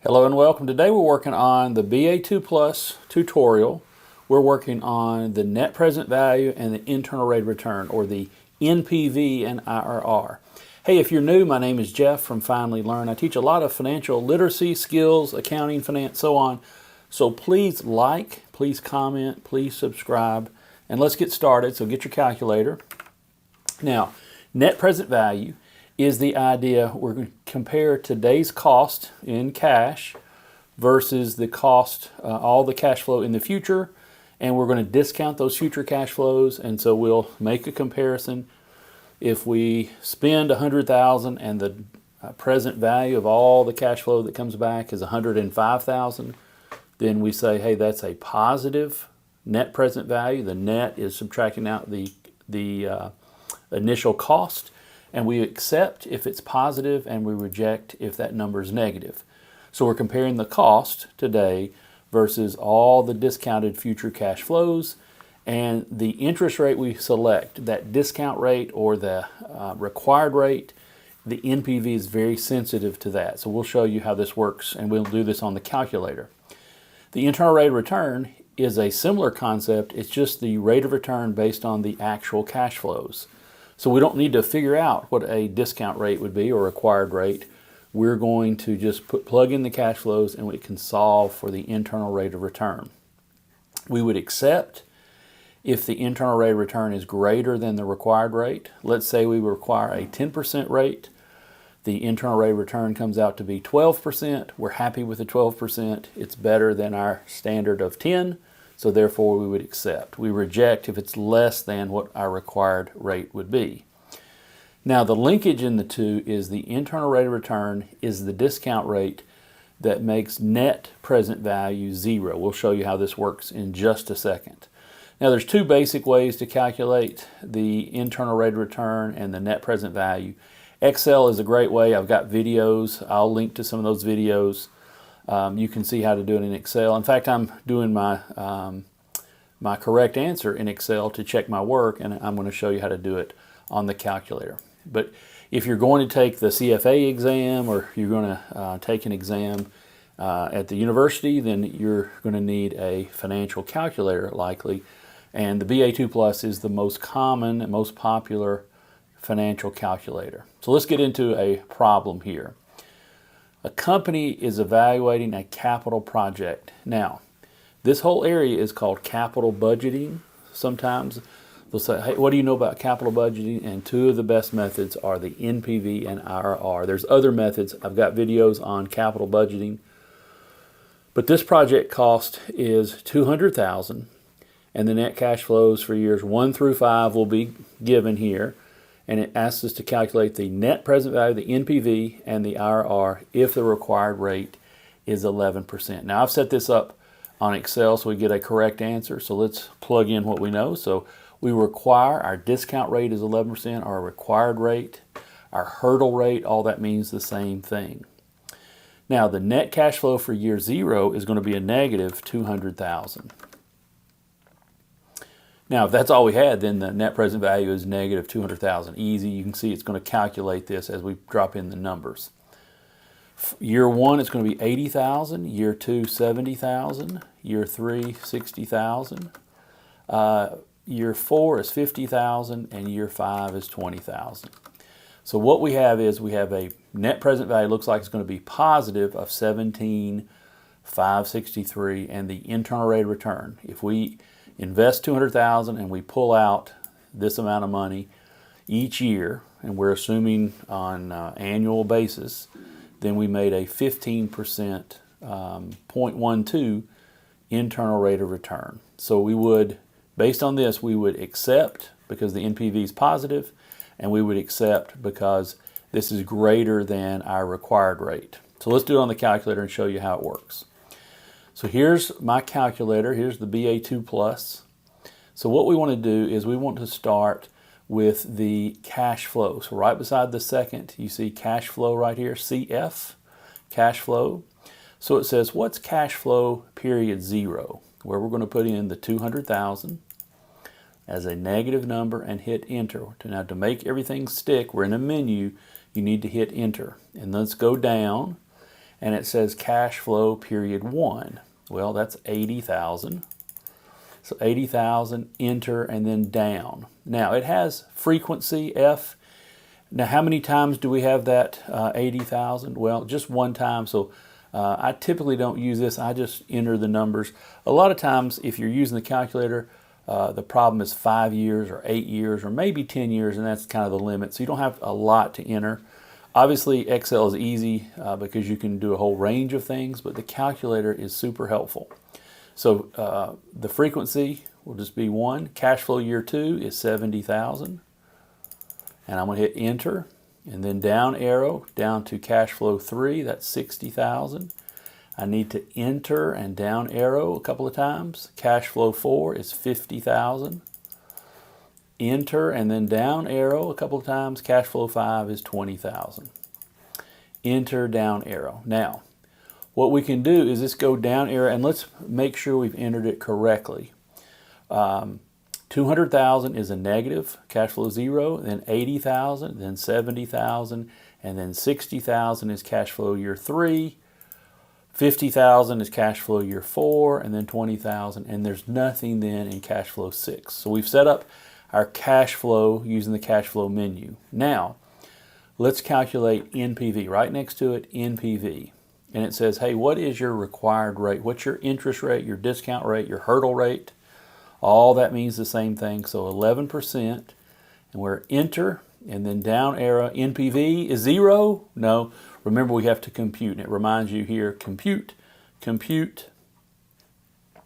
Hello and welcome. Today we're working on the BA2 Plus tutorial. We're working on the net present value and the internal rate of return, or the NPV and IRR. Hey, if you're new, my name is Jeff from Finally Learn. I teach a lot of financial literacy skills, accounting, finance, so on. So please like, please comment, please subscribe, and let's get started. So get your calculator. Now, net present value is the idea we're going to compare today's cost in cash versus the cost, all the cash flow in the future, and we're going to discount those future cash flows, and so we'll make a comparison. If we spend $100,000 and the present value of all the cash flow that comes back is $105,000, then we say, hey, that's a positive net present value. The net is subtracting out the initial cost, and we accept if it's positive and we reject if that number is negative. So we're comparing the cost today versus all the discounted future cash flows, and the interest rate we select, that discount rate or the required rate, the NPV is very sensitive to that. So we'll show you how this works, and we'll do this on the calculator. The internal rate of return is a similar concept. It's just the rate of return based on the actual cash flows. So we don't need to figure out what a discount rate would be or required rate. We're going to just plug in the cash flows, and we can solve for the internal rate of return. We would accept if the internal rate of return is greater than the required rate. Let's say we require a 10% rate. The internal rate of return comes out to be 12%. We're happy with the 12%. It's better than our standard of 10. So therefore we would accept. We reject if it's less than what our required rate would be. Now the linkage in the two is the internal rate of return is the discount rate that makes net present value zero. We'll show you how this works in just a second. Now there's two basic ways to calculate the internal rate of return and the net present value. Excel is a great way. I've got videos. I'll link to some of those videos. You can see how to do it in Excel. In fact, I'm doing my my correct answer in Excel to check my work, and I'm going to show you how to do it on the calculator. But if you're going to take the CFA exam, or you're going to take an exam at the university, then you're going to need a financial calculator likely. And the BA2 Plus is the most common and most popular financial calculator. So let's get into a problem here. A company is evaluating a capital project. Now, this whole area is called capital budgeting. Sometimes they'll say, hey, what do you know about capital budgeting? And two of the best methods are the NPV and IRR. There's other methods. I've got videos on capital budgeting. But this project cost is $200,000, and the net cash flows for years 1 through 5 will be given here. And it asks us to calculate the net present value, the NPV, and the IRR if the required rate is 11%. Now I've set this up on Excel so we get a correct answer. So let's plug in what we know. So we require our discount rate is 11%, our required rate, our hurdle rate, all that means the same thing. Now the net cash flow for year 0 is going to be a negative $200,000. Now, if that's all we had, then the net present value is negative $200,000. Easy. You can see it's going to calculate this as we drop in the numbers. Year 1, it's going to be $80,000. Year 2, $70,000. Year 3, $60,000. Year 4 is $50,000, and year 5 is $20,000. So what we have is we have a net present value looks like it's going to be positive of $17,563, and the internal rate of return. If we invest $200,000 and we pull out this amount of money each year, and we're assuming on annual basis, then we made a 15% 0.12 internal rate of return. So we would, based on this, we would accept because the NPV is positive, and we would accept because this is greater than our required rate. So let's do it on the calculator and show you how it works. So here's my calculator. Here's the BA2 Plus. So what we want to do is we want to start with the cash flow. So right beside the second, you see cash flow right here, CF, cash flow. So it says, what's cash flow period 0? Where we're going to put in the $200,000 as a negative number and hit enter. Now to make everything stick, we're in a menu, you need to hit enter. And let's go down. and it says cash flow period 1. Well, that's 80,000. So 80,000, enter, and then down. Now it has frequency F. Now how many times do we have that 80,000? Well, just one time. So I typically don't use this. I just enter the numbers. A lot of times if you're using the calculator, the problem is 5 years or 8 years or maybe 10 years, and that's kind of the limit. So you don't have a lot to enter. Obviously, Excel is easy because you can do a whole range of things, but the calculator is super helpful. So the frequency will just be 1. Cash flow year 2 is 70,000. And I'm going to hit enter, and then down arrow down to cash flow 3, that's 60,000. I need to enter and down arrow a couple of times. Cash flow 4 is 50,000. Enter and then down arrow a couple of times. Cash flow 5 is 20,000. Enter, down arrow. Now, what we can do is just go down arrow, and let's make sure we've entered it correctly. 200,000 is a negative, cash flow 0, then 80,000, then 70,000, and then 60,000 is cash flow year 3. 50,000 is cash flow year 4, and then 20,000, and there's nothing then in cash flow 6. So we've set up our cash flow using the cash flow menu. Now, let's calculate NPV. Right next to it, NPV. And it says, hey, what is your required rate? What's your interest rate, your discount rate, your hurdle rate? All that means the same thing. So 11%, and we're enter, and then down arrow. NPV is 0? No. Remember, we have to compute. And it reminds you here, compute, compute,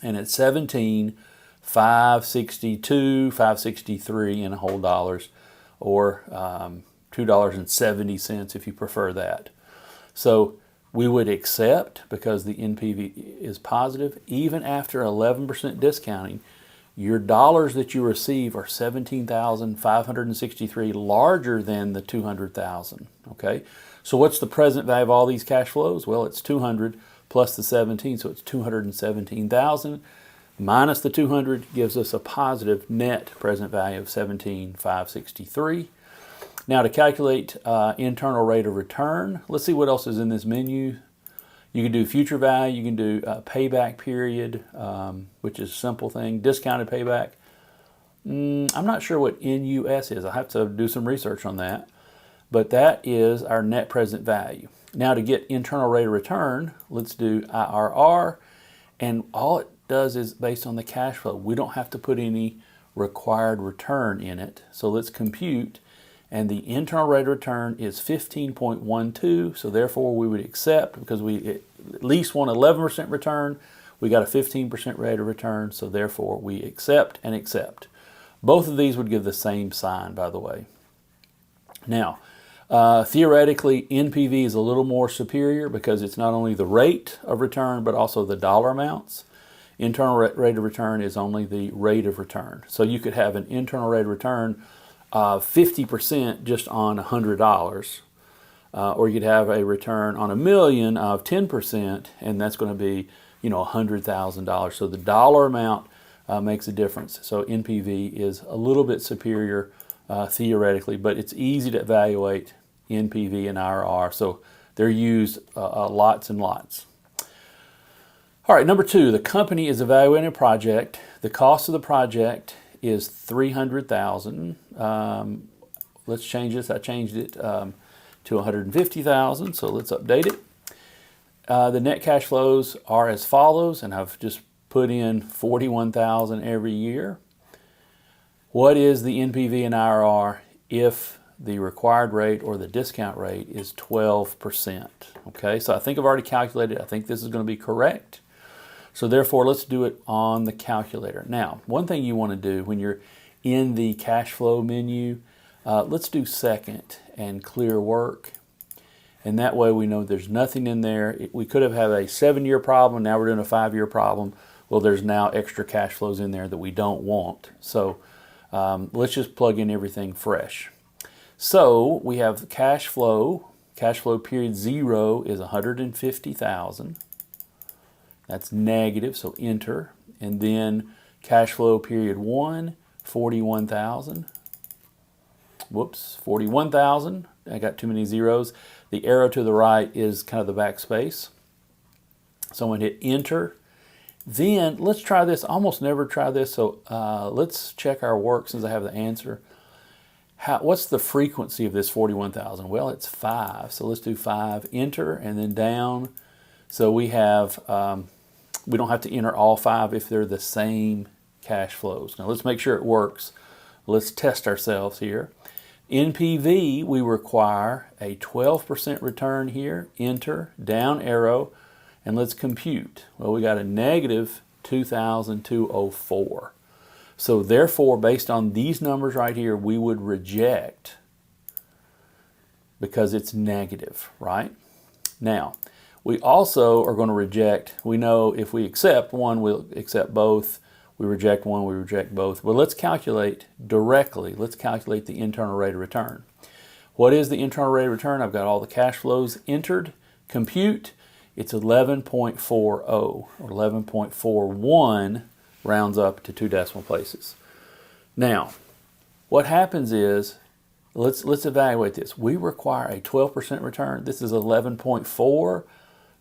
and it's 17,562, 563 in whole dollars, or $2.70 if you prefer that. So we would accept because the NPV is positive. Even after 11% discounting, your dollars that you receive are 17,563, larger than the 200,000. Okay, so what's the present value of all these cash flows? Well, it's 200 plus the 17, so it's 217,000 minus the 200 gives us a positive net present value of 17,563. Now to calculate internal rate of return, let's see what else is in this menu. You can do future value, you can do payback period, which is a simple thing, discounted payback. I'm not sure what NUS is. I have to do some research on that. But that is our net present value. Now to get internal rate of return, let's do IRR. And all it does is based on the cash flow. We don't have to put any required return in it. So let's compute. And the internal rate of return is 15.12, so therefore we would accept, because we at least want 11% return, we got a 15% rate of return, so therefore we accept and accept. Both of these would give the same sign, by the way. Now, theoretically, NPV is a little more superior because it's not only the rate of return, but also the dollar amounts. Internal rate of return is only the rate of return. So you could have an internal rate of return 50% just on $100, or you could have a return on $1 million of 10%, and that's going to be, $100,000. So the dollar amount makes a difference. So NPV is a little bit superior theoretically, but it's easy to evaluate NPV and IRR. So they're used lots and lots. All right, number 2, the company is evaluating a project. The cost of the project is $300,000. Let's change this. I changed it to $150,000, so let's update it. The net cash flows are as follows, and I've just put in $41,000 every year. What is the NPV and IRR if the required rate or the discount rate is 12%? Okay, so I think I've already calculated. I think this is going to be correct. So therefore, let's do it on the calculator. Now, one thing you want to do when you're in the cash flow menu, let's do second and clear work. And that way we know there's nothing in there. We could have had a 7-year problem. Now we're doing a 5-year problem. Well, there's now extra cash flows in there that we don't want. So let's just plug in everything fresh. So we have cash flow. Cash flow period 0 is $150,000. That's negative, so enter. And then cash flow period 1, $41,000. Whoops, $41,000. I got too many zeros. The arrow to the right is kind of the backspace. So I'm going to hit enter. Then let's try this. I almost never try this, so let's check our work since I have the answer. What's the frequency of this 41,000? Well, it's 5. So let's do 5, enter, and then down. So we have, we don't have to enter all 5 if they're the same cash flows. Now let's make sure it works. Let's test ourselves here. NPV, we require a 12% return here, enter, down arrow, and let's compute. Well, we got a negative 2,204. So therefore, based on these numbers right here, we would reject because it's negative, right? Now, we also are going to reject. We know if we accept one, we'll accept both. We reject one, we reject both. But let's calculate directly. Let's calculate the internal rate of return. What is the internal rate of return? I've got all the cash flows entered. Compute. It's 11.40 or 11.41, rounds up to 2 decimal places. Now, what happens is, let's evaluate this. We require a 12% return. This is 11.4,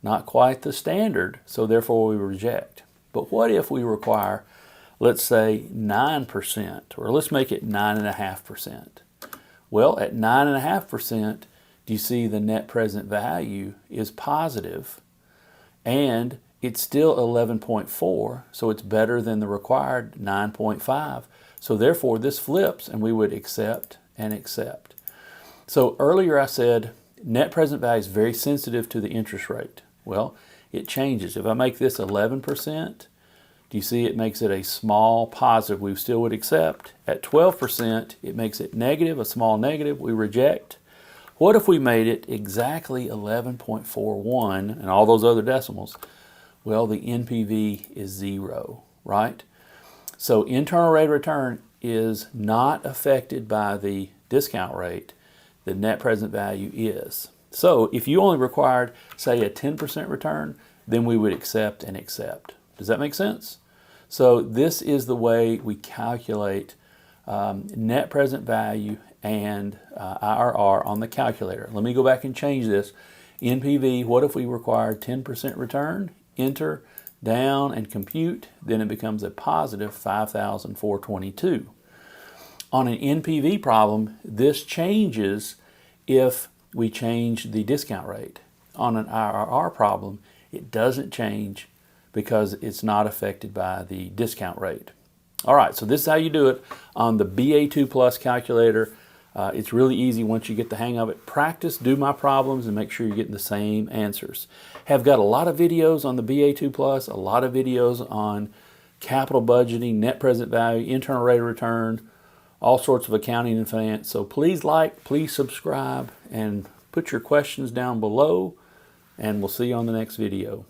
not quite the standard, so therefore we reject. But what if we require, let's say 9%, or let's make it 9.5%. Well, at 9.5%, do you see the net present value is positive, and it's still 11.4, so it's better than the required 9.5. So therefore, this flips, and we would accept and accept. So earlier I said net present value is very sensitive to the interest rate. Well, it changes. If I make this 11%, do you see it makes it a small positive? We still would accept. At 12%, it makes it negative, a small negative. We reject. What if we made it exactly 11.41 and all those other decimals? Well, the NPV is 0, right? So internal rate of return is not affected by the discount rate. The net present value is. So if you only required, say, a 10% return, then we would accept and accept. Does that make sense? So this is the way we calculate net present value and IRR on the calculator. Let me go back and change this. NPV, what if we required 10% return? Enter, down, and compute. Then it becomes a positive 5,422. On an NPV problem, this changes if we change the discount rate. On an IRR problem, it doesn't change because it's not affected by the discount rate. All right, so this is how you do it on the BA2 Plus calculator. It's really easy once you get the hang of it. Practice, do my problems, and make sure you're getting the same answers. Have got a lot of videos on the BA2 Plus, a lot of videos on capital budgeting, net present value, internal rate of return, all sorts of accounting and finance. So please like, please subscribe, and put your questions down below, and we'll see you on the next video.